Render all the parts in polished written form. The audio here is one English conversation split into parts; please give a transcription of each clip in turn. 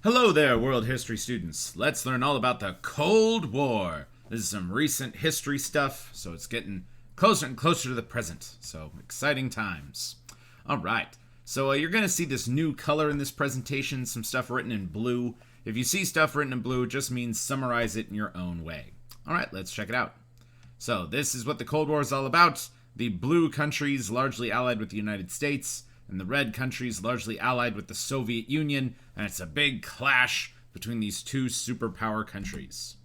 Hello there, world history students. Let's learn all about the Cold War. This is some recent history stuff, so it's getting closer and closer to the present. So, exciting times. All right. So, you're going to see this new color in this presentation, some stuff written in blue. If you see stuff written in blue, it just means summarize it in your own way. All right, let's check it out. So, this is what the Cold War is all about. The blue countries largely allied with the United States, and the red countries largely allied with the Soviet Union, and it's a big clash between these two superpower countries.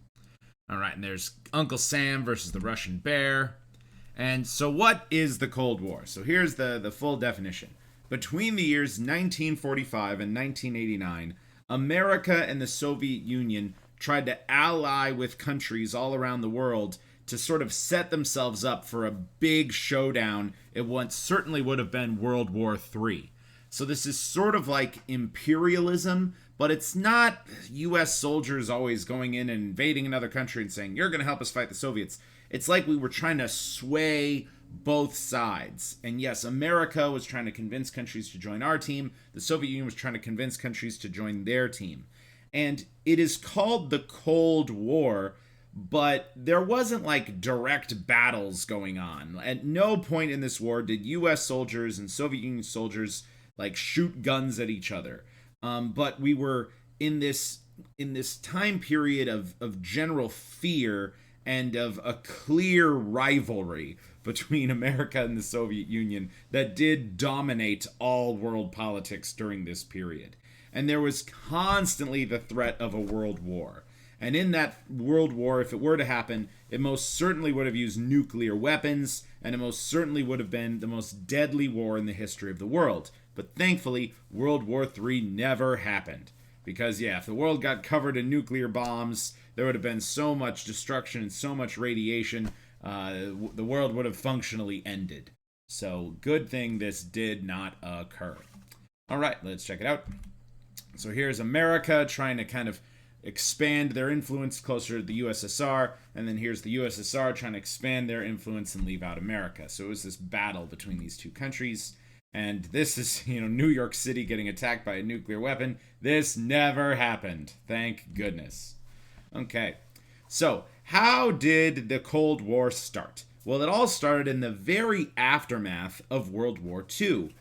All right, and there's Uncle Sam versus the Russian Bear. And so, what is the Cold War? So, here's the full definition. Between the years 1945 and 1989, America and the Soviet Union tried to ally with countries all around the world to sort of set themselves up for a big showdown at what certainly would have been World War III. So this is sort of like imperialism, but it's not US soldiers always going in and invading another country and saying, you're going to help us fight the Soviets. It's like we were trying to sway both sides. And yes, America was trying to convince countries to join our team. The Soviet Union was trying to convince countries to join their team. And it is called the Cold War, but there wasn't like direct battles going on. At no point in this war did US soldiers and Soviet Union soldiers like shoot guns at each other. But we were in this time period of general fear and of a clear rivalry between America and the Soviet Union that did dominate all world politics during this period. And there was constantly the threat of a world war. And in that world war, if it were to happen, it most certainly would have used nuclear weapons, and it most certainly would have been the most deadly war in the history of the world. But thankfully, World War III never happened. Because, yeah, if the world got covered in nuclear bombs, there would have been so much destruction and so much radiation, the world would have functionally ended. So, good thing this did not occur. All right, let's check it out. So here's America trying to kind of expand their influence closer to the USSR, and then here's the USSR trying to expand their influence and leave out America. So it was this battle between these two countries, and this is, New York City getting attacked by a nuclear weapon. This never happened, thank goodness. Okay, so how did the Cold War start? Well, it all started in the very aftermath of World War II,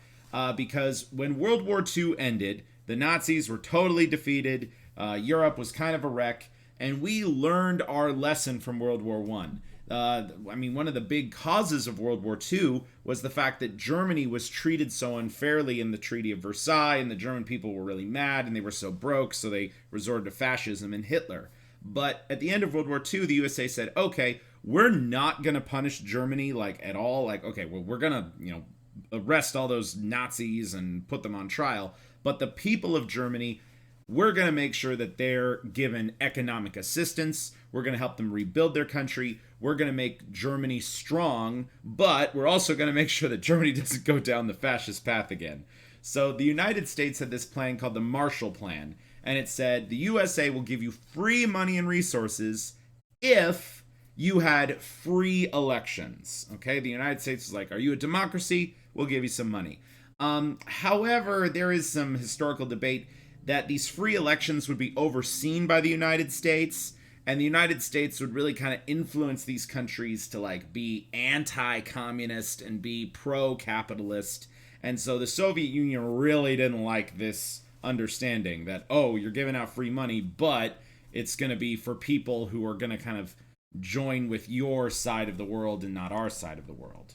because when World War II ended, the Nazis were totally defeated. Europe was kind of a wreck, and we learned our lesson from World War One. One of the big causes of World War II was the fact that Germany was treated so unfairly in the Treaty of Versailles, and the German people were really mad, and they were so broke, so they resorted to fascism and Hitler. But at the end of World War II, the USA said, okay, we're not going to punish Germany at all. Okay, well, we're going to, arrest all those Nazis and put them on trial. But the people of Germany, we're going to make sure that they're given economic assistance. We're going to help them rebuild their country. We're going to make Germany strong, but we're also going to make sure that Germany doesn't go down the fascist path again. So the United States had this plan called the Marshall Plan, and it said the USA will give you free money and resources if you had free elections. Okay, the United States was like, are you a democracy? We'll give you some money. However, there is some historical debate that these free elections would be overseen by the United States, and the United States would really kind of influence these countries to be anti-communist and be pro-capitalist. And so the Soviet Union really didn't like this understanding that, oh, you're giving out free money, but it's going to be for people who are going to kind of join with your side of the world and not our side of the world.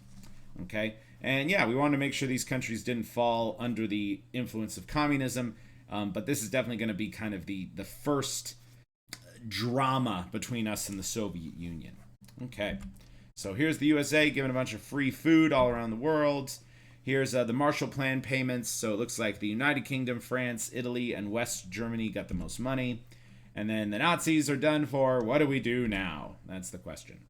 Okay? And yeah, we wanted to make sure these countries didn't fall under the influence of communism, but this is definitely going to be kind of the first drama between us and the Soviet Union. Okay, so here's the USA giving a bunch of free food all around the world. Here's the Marshall Plan payments. So it looks like the United Kingdom, France, Italy, and West Germany got the most money. And then the Nazis are done for. What do we do now? That's the question.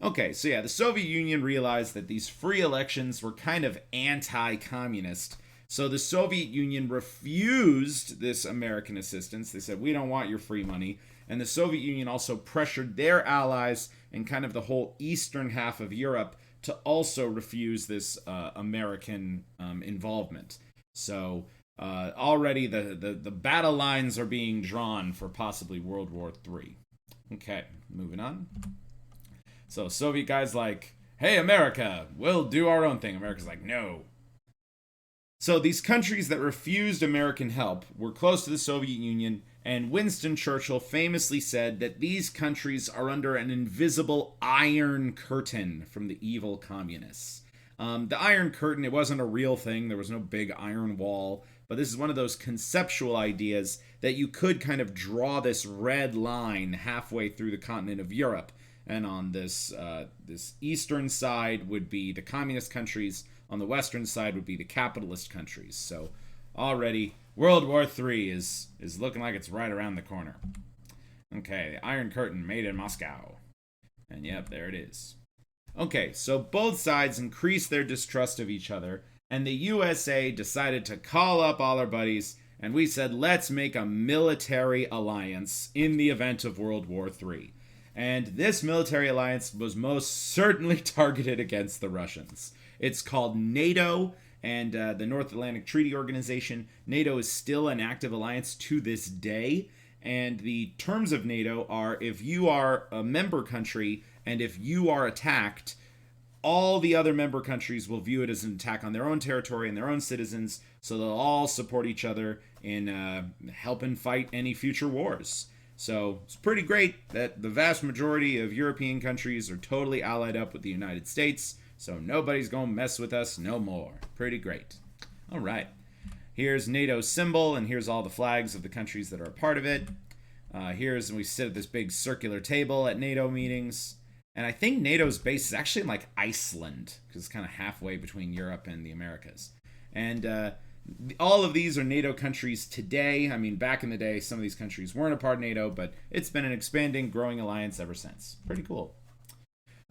Okay, so yeah, the Soviet Union realized that these free elections were kind of anti-communist. So the Soviet Union refused this American assistance. They said, we don't want your free money. And the Soviet Union also pressured their allies and kind of the whole eastern half of Europe to also refuse this American involvement. So Already the battle lines are being drawn for possibly World War III. Okay, moving on. So Soviet guys like, hey, America, we'll do our own thing. America's like, no. So these countries that refused American help were close to the Soviet Union, and Winston Churchill famously said that these countries are under an invisible iron curtain from the evil communists. The Iron Curtain, it wasn't a real thing. There was no big iron wall. But this is one of those conceptual ideas that you could kind of draw this red line halfway through the continent of Europe. And on this eastern side would be the communist countries. On the western side would be the capitalist countries. So already World War III is looking like it's right around the corner. Okay, the Iron Curtain made in Moscow. And yep, there it is. Okay, so both sides increased their distrust of each other, and the USA decided to call up all our buddies, and we said, let's make a military alliance in the event of World War III. And this military alliance was most certainly targeted against the Russians. It's called NATO, and the North Atlantic Treaty Organization. NATO is still an active alliance to this day, and the terms of NATO are if you are a member country and if you are attacked, all the other member countries will view it as an attack on their own territory and their own citizens, so they'll all support each other in helping fight any future wars. So it's pretty great that the vast majority of European countries are totally allied up with the United States, so nobody's going to mess with us no more. Pretty great. All right. Here's NATO's symbol, and here's all the flags of the countries that are a part of it. We sit at this big circular table at NATO meetings. And I think NATO's base is actually in like Iceland, because it's kind of halfway between Europe and the Americas. And all of these are NATO countries today. I mean, back in the day, some of these countries weren't a part of NATO, but it's been an expanding, growing alliance ever since. Pretty cool.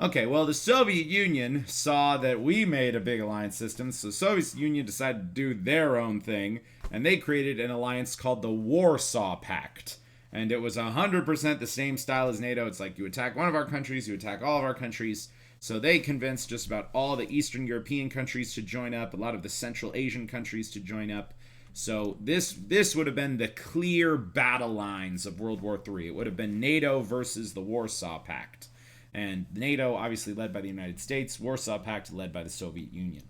Okay, well, the Soviet Union saw that we made a big alliance system, so the Soviet Union decided to do their own thing, and they created an alliance called the Warsaw Pact. And it was 100% the same style as NATO. It's like you attack one of our countries, you attack all of our countries. So they convinced just about all the Eastern European countries to join up, a lot of the Central Asian countries to join up. So this would have been the clear battle lines of World War III. It would have been NATO versus the Warsaw Pact. And NATO, obviously led by the United States, Warsaw Pact led by the Soviet Union.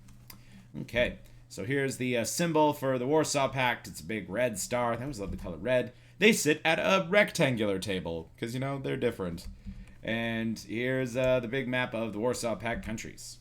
Okay, so here's the symbol for the Warsaw Pact. It's a big red star. I always love the color red. They sit at a rectangular table, because, you know, they're different. And here's the big map of the Warsaw Pact countries.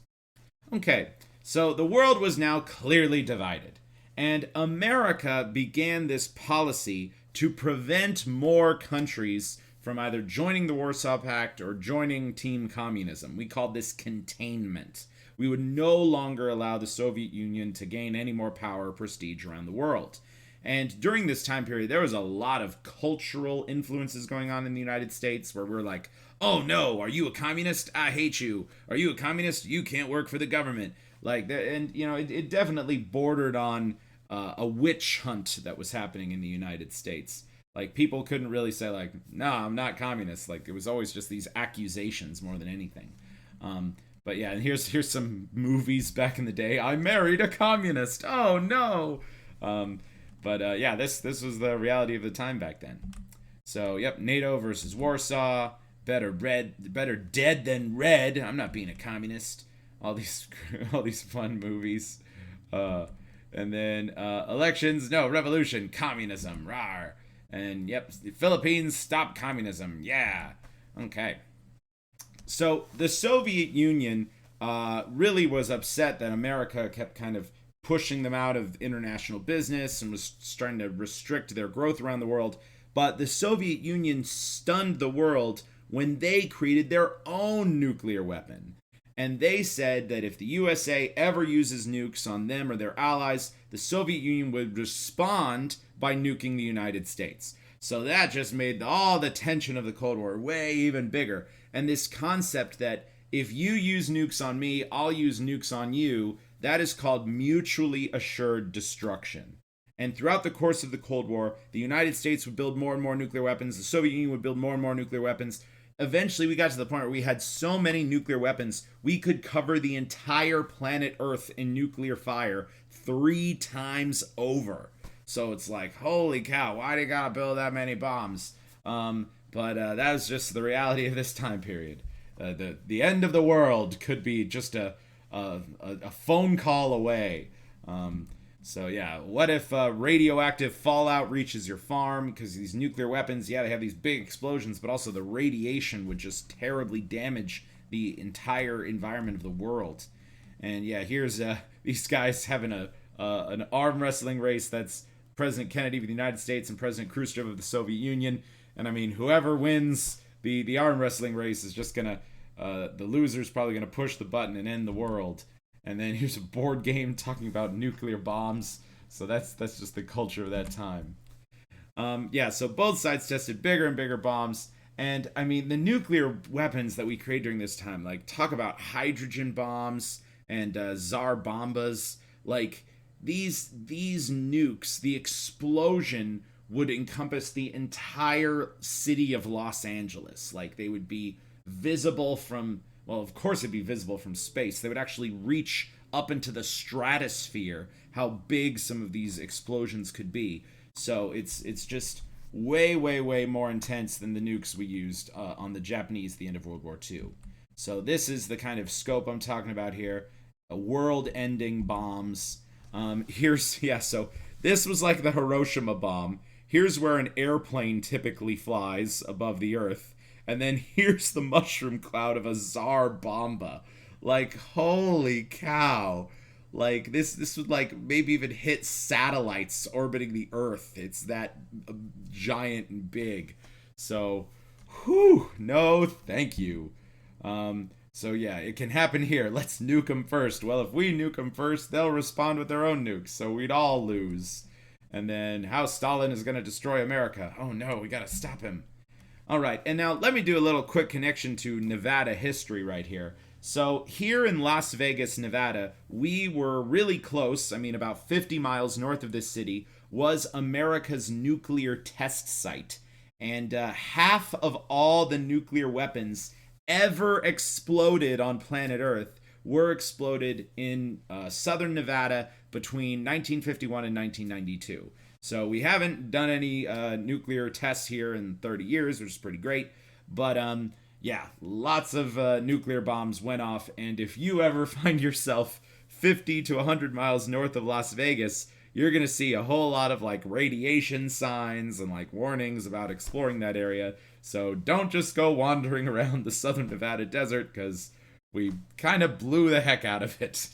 Okay, so the world was now clearly divided. And America began this policy to prevent more countries from either joining the Warsaw Pact or joining Team Communism. We called this containment. We would no longer allow the Soviet Union to gain any more power or prestige around the world. And during this time period, there was a lot of cultural influences going on in the United States where we're like, oh no, are you a communist? I hate you. Are you a communist? You can't work for the government. And you know, it definitely bordered on a witch hunt that was happening in the United States. Like, people couldn't really say, like, no, I'm not communist. Like, it was always just these accusations more than anything. But yeah, and here's some movies back in the day. I married a communist. Oh no. But yeah, this was the reality of the time back then. So, yep, NATO versus Warsaw. Better dead than red. I'm not being a communist. All these fun movies. And then elections, no, revolution, communism, rawr. And yep, the Philippines, stop communism. Yeah. Okay. So the Soviet Union really was upset that America kept kind of pushing them out of international business and was starting to restrict their growth around the world. But the Soviet Union stunned the world when they created their own nuclear weapon. And they said that if the USA ever uses nukes on them or their allies, the Soviet Union would respond by nuking the United States. So that just made all the tension of the Cold War way even bigger. And this concept that if you use nukes on me, I'll use nukes on you, that is called mutually assured destruction. And throughout the course of the Cold War, the United States would build more and more nuclear weapons. The Soviet Union would build more and more nuclear weapons. Eventually, we got to the point where we had so many nuclear weapons, we could cover the entire planet Earth in nuclear fire 3 times over. So it's like, holy cow, why do you gotta build that many bombs? But that was just the reality of this time period. The end of the world could be just a phone call away. So yeah, what if radioactive fallout reaches your farm? Because these nuclear weapons, yeah, they have these big explosions, but also the radiation would just terribly damage the entire environment of the world. And yeah, here's these guys having an arm wrestling race. That's President Kennedy of the United States and President Khrushchev of the Soviet Union. And I mean, whoever wins the arm wrestling race is just gonna the loser's probably gonna push the button and end the world. And then here's a board game talking about nuclear bombs. So that's just the culture of that time. Yeah, so both sides tested bigger and bigger bombs. And I mean, the nuclear weapons that we create during this time, like talk about hydrogen bombs and Tsar bombas, like these nukes, the explosion would encompass the entire city of Los Angeles. Like they would be visible from, well, of course it'd be visible from space. They would actually reach up into the stratosphere, how big some of these explosions could be. So it's just way more intense than the nukes we used on the Japanese at the end of World War II. So this is the kind of scope I'm talking about here. World-ending bombs. So this was like the Hiroshima bomb. Here's where an airplane typically flies above the Earth. And then here's the mushroom cloud of a Tsar bomba. Like, holy cow. Like, this would, like, maybe even hit satellites orbiting the Earth. It's that giant and big. So, whew, no thank you. So yeah, it can happen here. Let's nuke them first. Well, if we nuke them first, they'll respond with their own nukes, so we'd all lose. And then how Stalin is going to destroy America. Oh no, we got to stop him. All right, and now let me do a little quick connection to Nevada history right here. So here in Las Vegas, Nevada, we were really close. I mean, about 50 miles north of this city was America's nuclear test site. And half of all the nuclear weapons ever exploded on planet Earth were exploded in southern Nevada between 1951 and 1992. So we haven't done any nuclear tests here in 30 years, which is pretty great. But yeah, lots of nuclear bombs went off. And if you ever find yourself 50 to 100 miles north of Las Vegas, you're going to see a whole lot of like radiation signs and like warnings about exploring that area. So don't just go wandering around the southern Nevada desert, because we kind of blew the heck out of it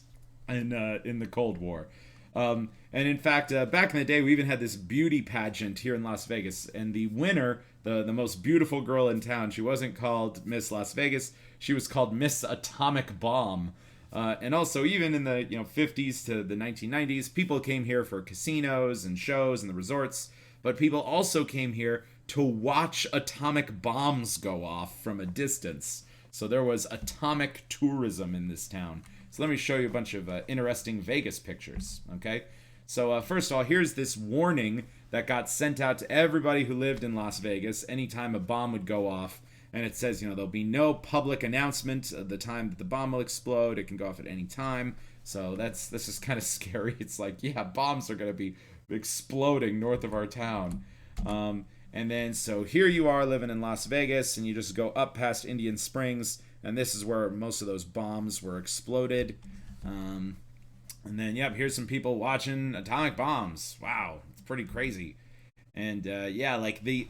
in the Cold War. And in fact, back in the day, we even had this beauty pageant here in Las Vegas, and the winner, the most beautiful girl in town, she wasn't called Miss Las Vegas, she was called Miss Atomic Bomb. And also, even in the 50s to the 1990s, people came here for casinos and shows and the resorts, but people also came here to watch atomic bombs go off from a distance. So there was atomic tourism in this town. So let me show you a bunch of interesting Vegas pictures, okay? So first of all, here's this warning that got sent out to everybody who lived in Las Vegas anytime a bomb would go off. And it says, there'll be no public announcement of the time that the bomb will explode. It can go off at any time. So that's just kind of scary. It's like, yeah, bombs are going to be exploding north of our town. And then, so here you are living in Las Vegas, and you just go up past Indian Springs, and this is where most of those bombs were exploded. And then, yep, here's some people watching atomic bombs. Wow, it's pretty crazy. And yeah, like the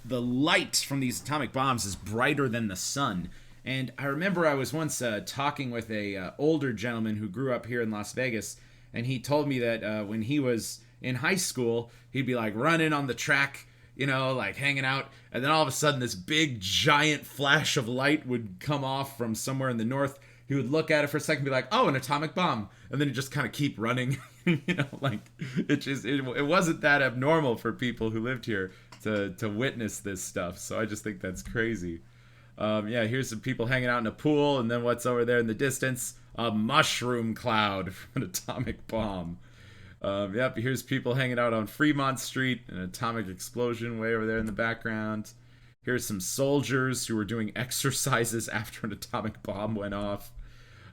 light from these atomic bombs is brighter than the sun. And I remember I was once talking with a older gentleman who grew up here in Las Vegas, and he told me that when he was in high school, he'd be like running on the track, like hanging out, and then all of a sudden this big giant flash of light would come off from somewhere in the north. He would look at it for a second and be like, oh, an atomic bomb, and then he'd just kind of keep running. Like it wasn't that abnormal for people who lived here to witness this stuff. So I just think that's crazy. Yeah, here's some people hanging out in a pool, and then what's over there in the distance? A mushroom cloud from an atomic bomb. Yep, here's people hanging out on Fremont Street, an atomic explosion way over there in the background. Here's some soldiers who were doing exercises after an atomic bomb went off.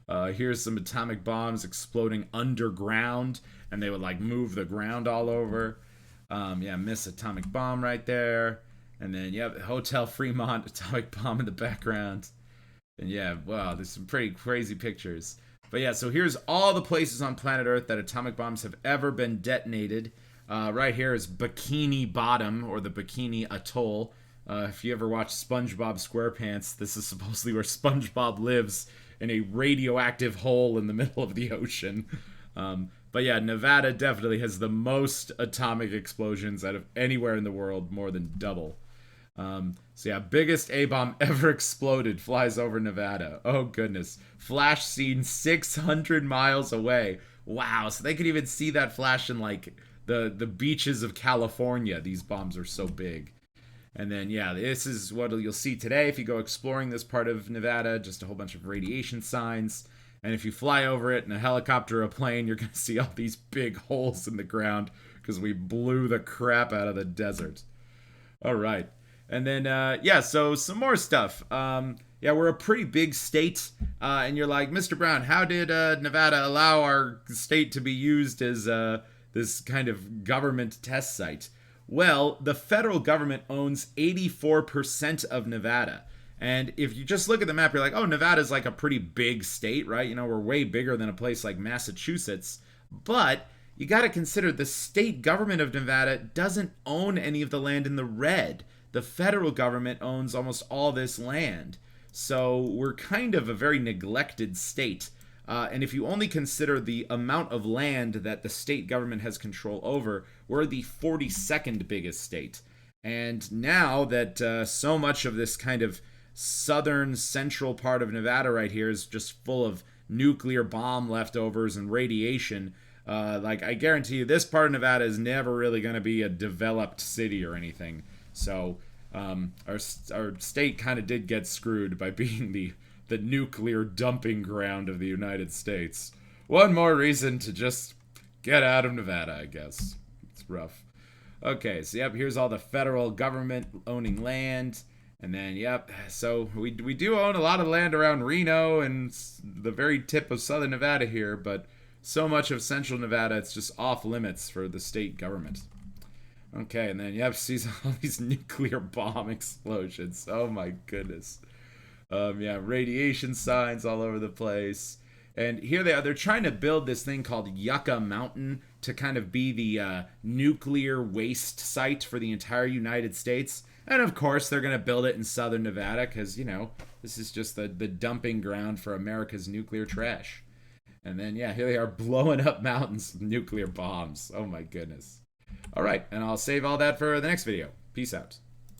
Here's some atomic bombs exploding underground, and they would like move the ground all over. Yeah, Miss Atomic Bomb right there. And then, yep, Hotel Fremont, atomic bomb in the background. And yeah, wow, there's some pretty crazy pictures. But yeah, so here's all the places on planet Earth that atomic bombs have ever been detonated. Right here is Bikini Bottom, or the Bikini Atoll. If you ever watch SpongeBob SquarePants, this is supposedly where SpongeBob lives, in a radioactive hole in the middle of the ocean. But yeah, Nevada definitely has the most atomic explosions out of anywhere in the world, more than double. So yeah, biggest A-bomb ever exploded flies over Nevada. Oh goodness. Flash seen 600 miles away. Wow, so they could even see that flash in like the beaches of California. These bombs are so big. And then yeah, this is what you'll see today if you go exploring this part of Nevada, just a whole bunch of radiation signs. And if you fly over it in a helicopter or a plane, you're going to see all these big holes in the ground because we blew the crap out of the desert. All right. And then, yeah, so some more stuff. Yeah, we're a pretty big state. And you're like, Mr. Brown, how did Nevada allow our state to be used as this kind of government test site? Well, the federal government owns 84% of Nevada. And if you just look at the map, you're like, oh, Nevada's like a pretty big state, right? You know, we're way bigger than a place like Massachusetts. But you got to consider the state government of Nevada doesn't own any of the land in the red. The federal government owns almost all this land. So we're kind of a very neglected state. And if you only consider the amount of land that the state government has control over, we're the 42nd biggest state. And now that so much of this kind of southern central part of Nevada right here is just full of nuclear bomb leftovers and radiation, like I guarantee you this part of Nevada is never really going to be a developed city or anything. So our state kind of did get screwed by being the nuclear dumping ground of the United States. One more reason to just get out of Nevada, I guess. It's rough. Okay, so yep, here's all the federal government owning land. And then, yep, so we do own a lot of land around Reno and the very tip of southern Nevada here, but so much of central Nevada, it's just off limits for the state government. Okay, and then, yep, sees all these nuclear bomb explosions. Oh my goodness. Yeah, radiation signs all over the place. And here they are. They're trying to build this thing called Yucca Mountain to kind of be the nuclear waste site for the entire United States. And of course, they're going to build it in southern Nevada because, you know, this is just the dumping ground for America's nuclear trash. And then, yeah, here they are blowing up mountains with nuclear bombs. Oh my goodness. All right, and I'll save all that for the next video. Peace out.